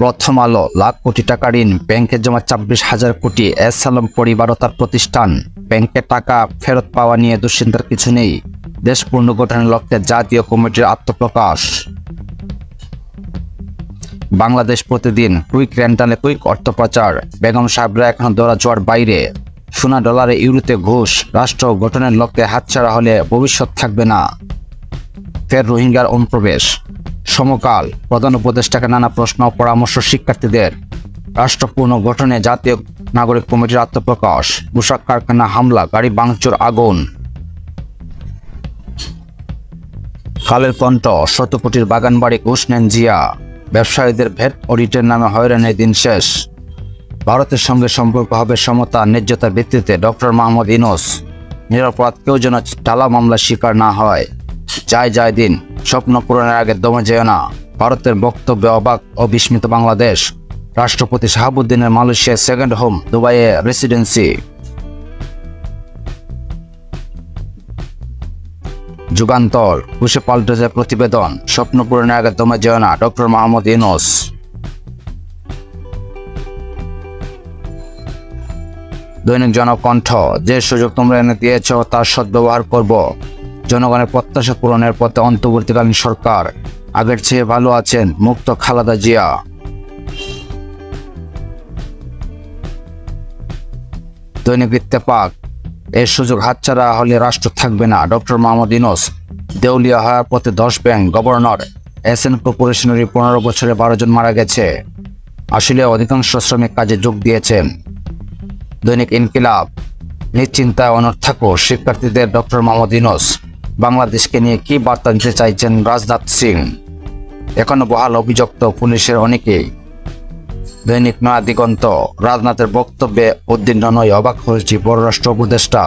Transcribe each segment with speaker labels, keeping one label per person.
Speaker 1: প্রথম আলো, লাখ কোটি টাকা ঋণ, ব্যাংকে জমা ২৪,০০০ কোটি। এস সালাম পরিবার ও তার প্রতিষ্ঠান। ব্যাংকে টাকা ফেরত পাওয়া নিয়ে দুশ্চিন্তার কিছু নেই। দেশ পুনর্গঠনের লক্ষ্যে জাতীয় কমিটির আত্মপ্রকাশ। বাংলাদেশ প্রতিদিন, কুইক রেন্টালে কুইক অর্থপ্রচার। বেগম সাহেবরা এখন দৌড়াজোয়ার বাইরে। সোনা ডলারে ইউরোতে ঘুষ। রাষ্ট্র গঠনের লক্ষ্যে হাতছাড়া হলে ভবিষ্যৎ থাকবে না। ফের রোহিঙ্গার অনুপ্রবেশ। সমকাল, প্রধান উপদেষ্টাকে নানা প্রশ্ন ও পরামর্শ শিক্ষার্থীদের। রাষ্ট্র পুনর্গঠনে জাতীয় নাগরিক কমিটির আত্মপ্রকাশ। পোশাক কারখানা হামলা, গাড়ি ভাঙচুর, আগুন। কালের কণ্ঠ, ১০০ কোটির বাগান বাড়ি ঘুষ নেন জিয়া। ব্যবসায়ীদের ভ্যাট অডিটের নামে হয়রানির দিন শেষ। ভারতের সঙ্গে সম্পর্ক হবে সমতা ন্যায্যতার ভিত্তিতে, ডক্টর মোহাম্মদ ইউনূস। নিরপরাধ কেউ যেন টালা মামলার শিকার না হয়। যায় দিন, স্বপ্ন পূরণের আগে দমে যেও না। ভারতের বক্তব্যে অবাক ও বিস্মিত বাংলাদেশ। রাষ্ট্রপতি শাহাবুদ্দিনের মালয়েশিয়ায় সেকেন্ড হোম, দুবাইয়ে রেসিডেন্সি। যুগান্তর, ঘুষে পাল্টেছে প্রতিবেদন। স্বপ্ন পূরণের আগে দমে যেও না, ডক্টর মোহাম্মদ ইউনূস। দৈনিক জনকণ্ঠ, যে সুযোগ তোমরা এনে দিয়েছ তার সদ্ব্যবহার করব। জনগণের প্রত্যাশা পূরণের পথে অন্তর্বর্তীকালীন সরকার। আগের চেয়ে ভালো আছেন মুক্ত খালেদা জিয়া। দৈনিক ইত্তেফাক, এর সুযোগ হাতছাড়া হলে রাষ্ট্র থাকবে না, ডক্টর মোহাম্মদ ইউনূস। দেউলিয়া হওয়ার পথে 10 ব্যাংক। গভর্নর, এসএন কর্পোরেশনের 15 বছরে 12 জন মারা গেছে। আসলে অধিকাংশ শ্রমিক কাজে যোগ দিয়েছেন। দৈনিক ইনকিলাব, নিশ্চিন্তায় অনড় থাকো শিক্ষার্থীদের, ডক্টর মোহাম্মদ ইউনূস। বাংলাদেশকে নিয়ে কি বার্তা দিতে চাইছেন রাজনাথ সিং? এখনো বহাল অভিযুক্ত পুলিশের অনেকেই। দৈনিক নয়া দিগন্ত, রাজনাথের বক্তব্যে উদ্বিগ্ন নয়, অবাক হয়েছি পররাষ্ট্র উপদেষ্টা।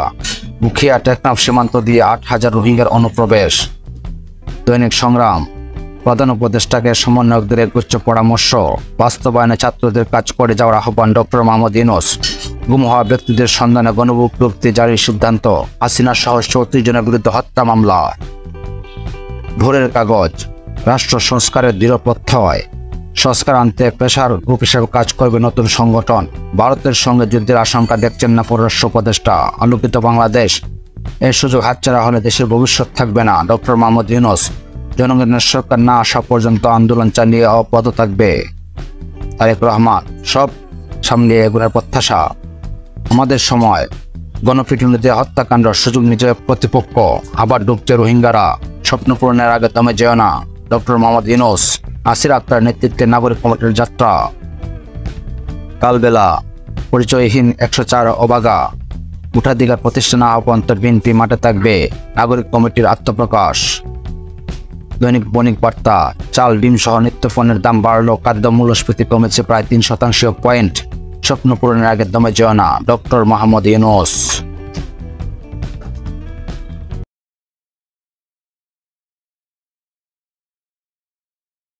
Speaker 1: মুখিয়া টেকনাফ সীমান্ত দিয়ে 8,000 রোহিঙ্গার অনুপ্রবেশ। দৈনিক সংগ্রাম, প্রধান উপদেষ্টাকে সমন্বয়কদের একগুচ্ছ পরামর্শ। বাস্তবায়নে ছাত্রদের কাজ করে যাওয়ার আহ্বান, ডক্টর মোহাম্মদ ইউনূস। গুম হওয়া ব্যক্তিদের সন্ধানে গণবিজ্ঞপ্তি জারির সিদ্ধান্ত। হাসিনা সহ 34 জনের বিরুদ্ধে হত্যা মামলা। ভোরের কাগজ, রাষ্ট্র সংস্কারের দৃঢ় প্রত্যয়। সংস্কার আনতে পেশার গ্রুপ হিসেবে কাজ করবে নতুন সংগঠন। ভারতের সঙ্গে যুদ্ধের আশঙ্কা দেখছেন না পররাষ্ট্র উপদেষ্টা। আলোকিত বাংলাদেশ, এর সুযোগ হাতছাড়া হলে দেশের ভবিষ্যৎ থাকবে না, ডক্টর মোহাম্মদ ইউনূস। জনগণের সরকার না আসা পর্যন্ত আন্দোলন চালিয়ে অব্যাহত থাকবে। তারেক রহমান, সব সামলিয়ে এগুলোর প্রত্যাশা। আমাদের সময়, গণপিটুনিতে হত্যাকাণ্ড, সুযোগ নিজে প্রতিপক্ষ। আবার ডুবছে রোহিঙ্গারা। স্বপ্ন পূরণের আগে দমে যেও না, ডক্টর মোহাম্মদ ইউনূস। নাসির আক্তার নেতৃত্বে নাগরিক কমিটির যাত্রা। কালবেলা, পরিচয়হীন 104 অবাগা। ভোটাধিকার প্রতিষ্ঠান আহ্বান, বিএনপি মাঠে থাকবে। নাগরিক কমিটির আত্মপ্রকাশ। দৈনিক বণিক বার্তা, চাল, ডিম সহ নিত্যপণ্যের দাম বাড়লো, খাদ্য মূল্যস্ফীতি কমেছে প্রায় 3 শতাংশ পয়েন্ট। স্বপ্ন পূরণের আগে দমে যেও না, ডক্টর মোহাম্মদ ইউনূস।